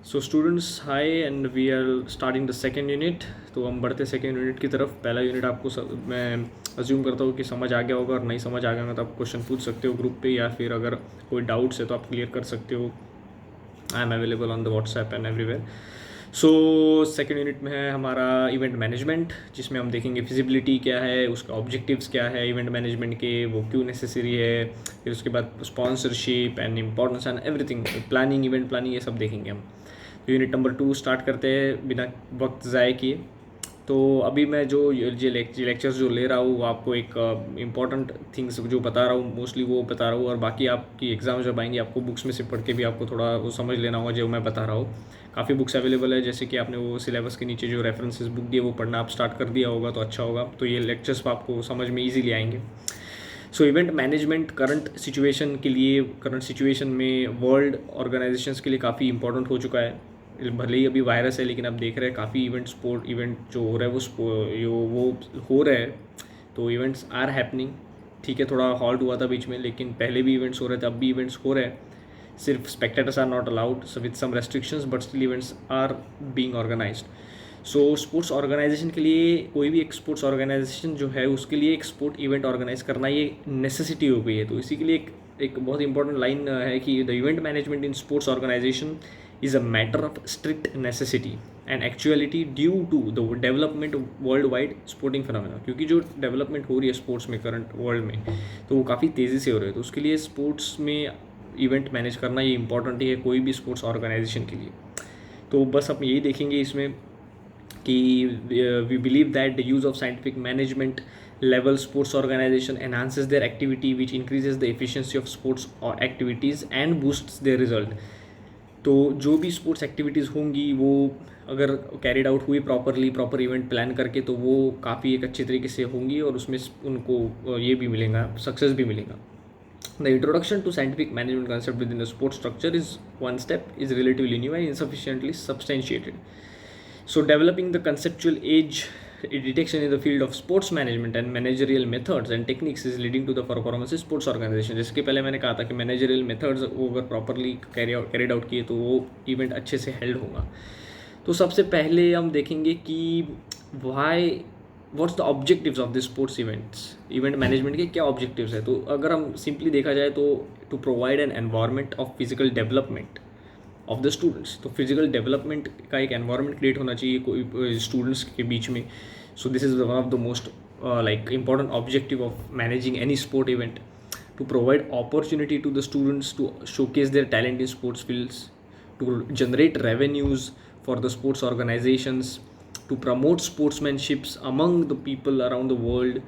So students hi and we are starting the second unit. तो हम बढ़ते second unit की तरफ। पहला यूनिट आपको मैं अज्यूम करता हूँ कि समझ आ गया होगा, और नहीं समझ आ गया तो आप क्वेश्चन पूछ सकते हो ग्रुप पे, या फिर अगर कोई डाउट्स है तो आप क्लियर कर सकते हो। I am available on the WhatsApp and everywhere. So second unit में है हमारा इवेंट मैनेजमेंट, जिसमें हम देखेंगे फिजिबिलिटी क्या है, उसका ऑब्जेक्टिव्स क्या है इवेंट मैनेजमेंट के, वो क्यों नेसेसरी है, फिर उसके बाद sponsorship and importance and everything, planning, event planning, ये सब देखेंगे हम। तो यूनिट नंबर 2 स्टार्ट करते हैं बिना वक्त ज़ाय किए। तो अभी मैं जो ये लेक्चर्स जो ले रहा हूँ, वो आपको एक इम्पॉर्टेंट थिंग्स जो बता रहा हूँ मोस्टली वो बता रहा हूँ, और बाकी आपकी एग्ज़ाम जब आएंगे आपको बुक्स में से पढ़ के भी आपको थोड़ा वो समझ लेना होगा जो मैं बता रहा हूँ। काफ़ी बुक्स अवेलेबल है, जैसे कि आपने वो सिलेबस के नीचे जो रेफरेंसेस बुक दिए वो पढ़ना आप स्टार्ट कर दिया होगा तो अच्छा होगा, तो ये लेक्चर्स आपको समझ में ईजीली आएंगे। सो इवेंट मैनेजमेंट करंट सिचुएशन के लिए, करंट सिचुएशन में वर्ल्ड ऑर्गेनाइजेशंस के लिए काफ़ी इंपॉर्टेंट हो चुका है। भले ही अभी वायरस है, लेकिन आप देख रहे हैं काफ़ी इवेंट, स्पोर्ट इवेंट जो हो रहा है वो हो रहा है। तो इवेंट्स आर हैपनिंग। ठीक है, थोड़ा हॉल्ट हुआ था बीच में, लेकिन पहले भी इवेंट्स हो रहे थे, अब भी इवेंट्स हो रहे हैं। सिर्फ spectators are not allowed with some restrictions, but still events are being organised. So sports organisation के लिए, कोई भी एक स्पोर्ट्स ऑर्गेनाइजेशन जो है उसके लिए एक स्पोर्ट इवेंट ऑर्गेनाइज करना ये नेसेसिटी हो गई है। तो इसी के लिए एक बहुत इंपॉर्टेंट लाइन है कि the event management in sports organisation is a matter of strict necessity and actuality due to the development world wide sporting phenomena. क्योंकि जो डेवलपमेंट हो रही है स्पोर्ट्स में करंट वर्ल्ड में, तो वो काफ़ी तेज़ी से हो रही है। तो उसके लिए स्पोर्ट्स में इवेंट मैनेज करना ये इंपॉर्टेंट ही है कोई भी स्पोर्ट्स ऑर्गेनाइजेशन के लिए। तो बस हम यही देखेंगे इसमें कि we believe that the use of scientific management level sports organisation enhances their activity which increases the efficiency of sports activities and boosts their result. तो जो भी स्पोर्ट्स एक्टिविटीज़ होंगी वो अगर कैरिड आउट हुई प्रॉपर इवेंट प्लान करके, तो वो काफ़ी एक अच्छे तरीके से होंगी और उसमें उनको ये भी मिलेगा, सक्सेस भी मिलेगा। The introduction to scientific management concept within the sports structure is one step, is relatively new and insufficiently substantiated. So developing the conceptual age detection in the field of sports management and managerial methods and techniques is leading to the performance of sports organization. जैसे कि पहले मैंने कहा था कि managerial methods वो अगर properly carried out किए तो वो event अच्छे से held होगा। तो सबसे पहले हम देखेंगे कि why what's the objectives of the sports events, event management के क्या ऑब्जेक्टिव्स है। तो अगर हम सिंपली देखा जाए तो to provide an environment of physical development of the students. तो फिजिकल डेवलपमेंट का एक एनवायरनमेंट क्रिएट होना चाहिए कोई स्टूडेंट्स के बीच में। So this is one of the most like important objective of managing any sport event, to provide opportunity to the students to showcase their talent in sports fields, to generate revenues for the sports organizations, to promote sportsmanships among the people around the world.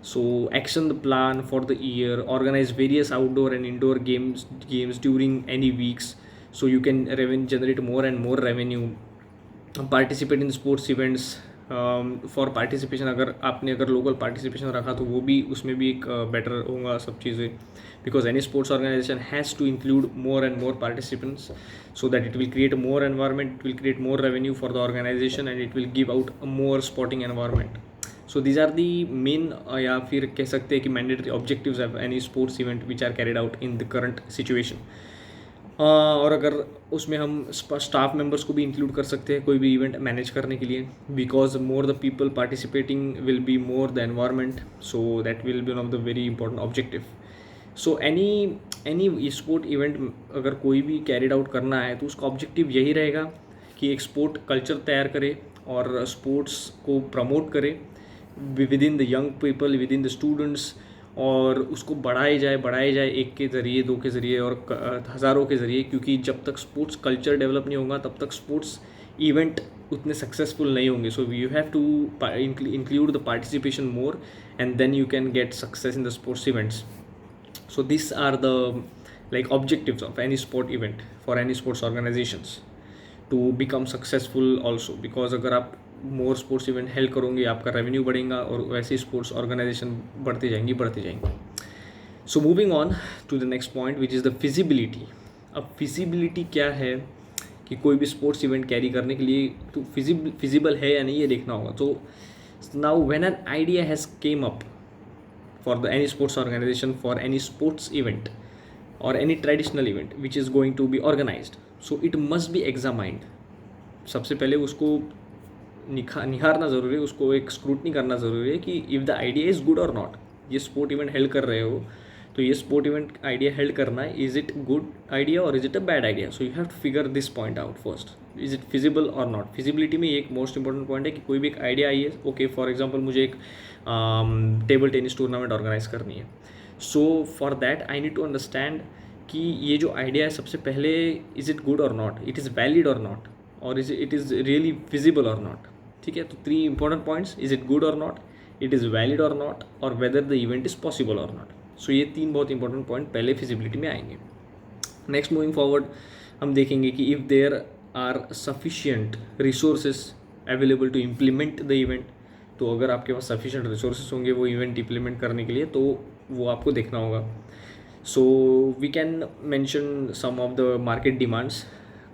So action the plan for the year, organize various outdoor and indoor games during any weeks, so you can generate more and more revenue, participate in sports events for participation. अगर local participation रखा तो वो भी, उसमें भी एक better होगा सब चीज़ें, because any sports organisation has to include more and more participants so that it will create more environment, it will create more revenue for the organisation and it will give out a more sporting environment. So these are the main, या फिर कह सकते हैं कि mandatory objectives of any sports event which are carried out in the current situation. और अगर उसमें हम स्टाफ मेंबर्स को भी इंक्लूड कर सकते हैं कोई भी इवेंट मैनेज करने के लिए, because more the people participating will be more the environment, so that will B one of the very important objective. So any sport event अगर कोई भी कैरिड आउट करना है तो उसका ऑब्जेक्टिव यही रहेगा कि एक स्पोर्ट कल्चर तैयार करे और स्पोर्ट्स को प्रमोट करे with in the young people, with in the students, और उसको बढ़ाए जाए एक के ज़रिए, दो के ज़रिए और हज़ारों के ज़रिए। क्योंकि जब तक स्पोर्ट्स कल्चर डेवलप नहीं होगा तब तक स्पोर्ट्स इवेंट उतने सक्सेसफुल नहीं होंगे। So you have to include the participation more and then you can get success in the sports events. So this are the like objectives of any sport event for any sports organizations to become successful also, because अगर आप मोर sports event help करोगे आपका revenue बढ़ेगा और वैसे ही sports organisation बढ़ती जाएंगी। So moving on to the next point which is the feasibility. अब फिजिबिलिटी क्या है कि कोई भी स्पोर्ट्स इवेंट कैरी करने के लिए तो फिजिबल है या नहीं ये देखना होगा। तो now when an idea has come up for the any sports organisation for any sports event or any traditional event which is going to be organized, so it must be examined. सबसे पहले उसको निहारना ज़रूरी है, उसको एक scrutiny करना ज़रूरी है कि if the idea is good और नॉट। ये स्पोर्ट इवेंट हेल्ड कर रहे हो तो ये स्पोर्ट इवेंट आइडिया हेल्ड करना है, इज़ इट गुड आइडिया और is it a bad idea. So you have to figure this point out first, is it feasible और नॉट। फिजिबिलिटी में ये एक मोस्ट इंपॉर्टेंट पॉइंट है कि कोई भी एक आइडिया आई है, ओके फॉर एग्जाम्पल मुझे एक टेबल टेनिस टूर्नामेंट ऑर्गेनाइज करनी है। So for that I need to understand कि ये जो आइडिया है सबसे पहले इज़ इट गुड और नॉट, इट इज़ वैलिड और नॉट, और इट इज़ रियली फिजिबल और नॉट। ठीक है, तो 3 important points, is it good और नॉट, इट इज़ वैलिड और नॉट, और whether the event is possible और नॉट। सो ये 3 बहुत इंपॉर्टेंट पॉइंट पहले फिजिबिलिटी में आएंगे। नेक्स्ट मूविंग फॉरवर्ड हम देखेंगे कि if there are sufficient resources available to implement the event. तो अगर आपके पास सफिशिएंट रिसोर्सेज होंगे वो इवेंट इम्प्लीमेंट करने के लिए, तो वो आपको देखना होगा। So we can mention some of the market demands.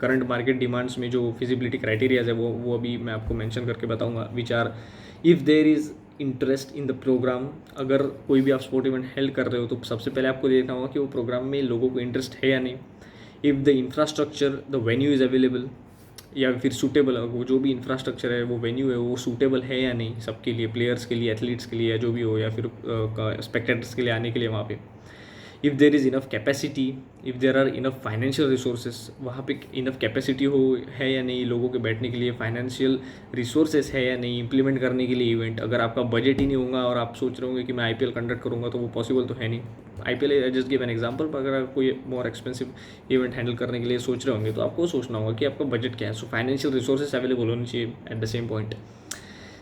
Current market demands में जो फिजिबिलिटी क्राइटेरियाज है वो अभी मैं आपको मेंशन करके बताऊंगा, which are if there is interest in the programme. अगर कोई भी आप स्पोर्ट इवेंट हेल्ड कर रहे हो तो सबसे पहले आपको देखना होगा कि वो प्रोग्राम में लोगों को इंटरेस्ट है या नहीं। If the infrastructure the venue is available, या फिर सूटेबल, वो जो भी इंफ्रास्ट्रक्चर है वो वेन्यू है वो सूटेबल है या नहीं सबके लिए, प्लेयर्स के लिए, एथलीट्स के लिए, या जो भी हो, या फिर स्पेक्टेटर्स के लिए आने के लिए वहाँ पे। If there is enough capacity, if there are enough financial resources, वहाँ पे इनफ कैपेसिटी हो है या नहीं लोगों के बैठने के लिए, फाइनेंशियल रिसोर्सेज है या नहीं इम्प्लीमेंट करने के लिए इवेंट। अगर आपका बजट ही नहीं होगा और आप सोच रहे होंगे कि मैं IPL कंडक्ट करूँगा तो वो पॉसिबल तो है नहीं। IPL just give an example, पर अगर आप कोई मोर एक्सपेंसिव इवेंट हैंडल करने के लिए सोच रहे होंगे तो आपको सोचना होगा कि आपका बजट क्या है। सो फाइनेंशियल रिसोर्सेज अवेलेबल होनी चाहिए at the same point.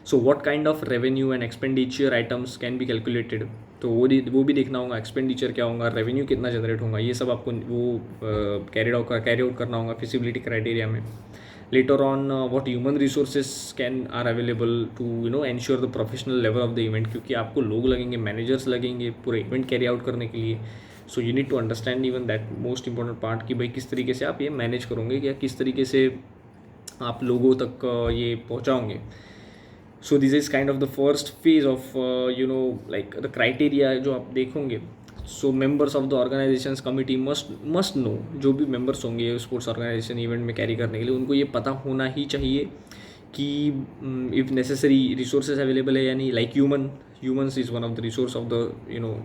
So what kind of revenue and expenditure items can be calculated, तो वो भी देखना होगा। एक्सपेंडिचर क्या होगा, रेवेन्यू कितना जनरेट होगा, ये सब आपको वो कैरी आउट करना होगा फिजिबिलिटी क्राइटेरिया में। Later on what human resources can are available to ensure the professional level of the event, क्योंकि आपको लोग लगेंगे, मैनेजर्स लगेंगे पूरे इवेंट कैरी आउट करने के लिए। So you need to understand even that most important part कि भाई किस तरीके से आप ये मैनेज करोगे या किस तरीके से आप लोगों तक ये पहुँचाओगे। So this is kind of the first phase of like the criteria जो आप देखोगे। So members of the organisations committee must know, जो भी मेंबर्स होंगे स्पोर्ट्स ऑर्गेनाइजेशन इवेंट में कैरी करने के लिए, उनको ये पता होना ही चाहिए कि इफ़ नेसेसरी रिसोर्सेज अवेलेबल है या नहीं। Like humans is one of the resource of the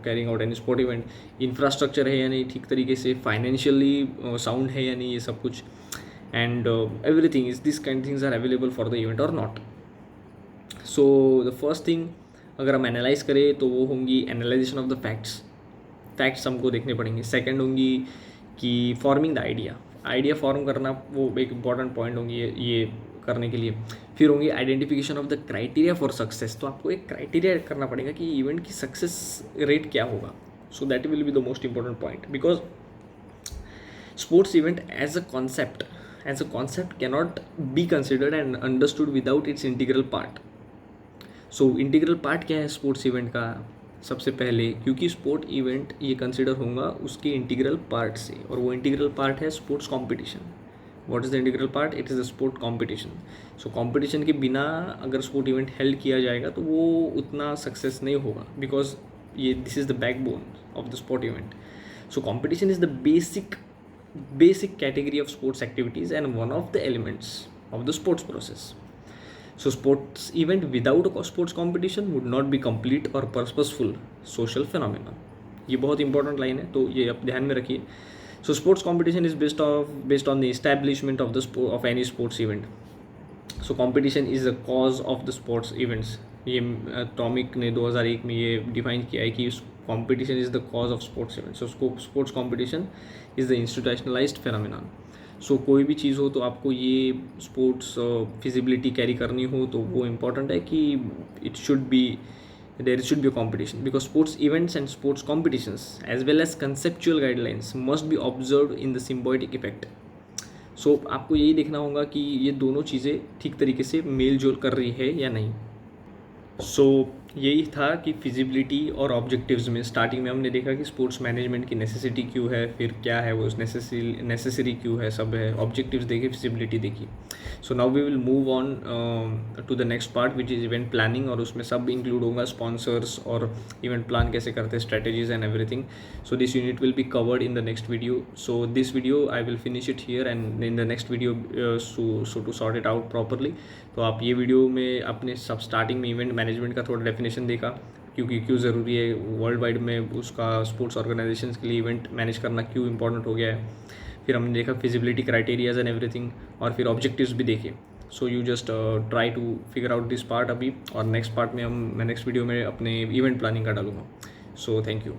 carrying out any sport event. Infrastructure है या नहीं ठीक तरीके से, फाइनेंशियली साउंड है या नहीं, ये सब कुछ, and everything is this kind things are available for the event और not. So the first thing अगर हम एनालाइज करें तो वो होंगी एनालाइजेशन ऑफ द फैक्ट्स हमको देखने पड़ेंगे। सेकंड होंगी कि फॉर्मिंग द आइडिया फॉर्म करना, वो एक इंपॉर्टेंट पॉइंट होंगी ये करने के लिए। फिर होंगी identification of the criteria for success, तो आपको एक क्राइटेरिया करना पड़ेगा कि इवेंट की सक्सेस रेट क्या होगा। So that will be the most important point, because sports event as a concept cannot be considered and understood without its integral part. So integral part क्या है स्पोर्ट्स इवेंट का? सबसे पहले क्योंकि sport event ये consider होगा उसके integral part से, और वो इंटीग्रल पार्ट है sports competition. What is the integral part? It is the sport competition. So competition के बिना अगर स्पोर्ट इवेंट हेल्ड किया जाएगा तो वो उतना सक्सेस नहीं होगा, बिकॉज ये this is the backbone of the sport event. So competition is the basic category of sports activities and one of the elements of the sports process. So sports event without a sports competition would not be complete or purposeful social phenomenon. ये बहुत important line है, तो ये आप ध्यान में रखिए। So sports competition is based on the establishment of any sports event. So competition is the cause of the sports events. ये टॉमिक ने 2001 में ये डिफाइन किया है कि competition is the cause of sports events. So sports competition is the institutionalized phenomenon. So कोई भी चीज़ हो तो आपको ये स्पोर्ट्स फिजिबिलिटी कैरी करनी हो तो वो इम्पॉर्टेंट है कि there should be a competition, because sports events and sports competitions as well as conceptual guidelines must be observed in the symbiotic effect. So आपको यही देखना होगा कि ये दोनों चीज़ें ठीक तरीके से मेल जोल कर रही है या नहीं. So यही था कि फिजिबिलिटी और ऑब्जेक्टिव्स में स्टार्टिंग में हमने देखा कि स्पोर्ट्स मैनेजमेंट की नेसेसिटी क्यों है, फिर क्या है वो नेसेसरी क्यों है, सब है, ऑब्जेक्टिव्स देखे, फिजिबिलिटी देखी. So now we will move on to the next part which is event planning, और उसमें सब इंक्लूड होगा स्पॉन्सर्स और इवेंट प्लान कैसे करते हैं, strategies and everything. So this unit will be covered in the next video. So this video I will finish it here and in the next video so to sort it out properly. तो आप ये video में अपने सब starting में event management का थोड़ा definition देखा, क्योंकि क्यों ज़रूरी है वर्ल्ड वाइड में उसका स्पोर्ट्स ऑर्गेनाइजेशंस के लिए इवेंट मैनेज करना क्यों इंपॉर्टेंट हो गया है. फिर हमने देखा फिजिबिलिटी क्राइटेरियाज एंड एवरीथिंग, और फिर ऑब्जेक्टिव्स भी देखे. So you just try to figure out this part अभी, और नेक्स्ट पार्ट में मैं नेक्स्ट वीडियो में अपने इवेंट प्लानिंग का डालूंगा. So thank you.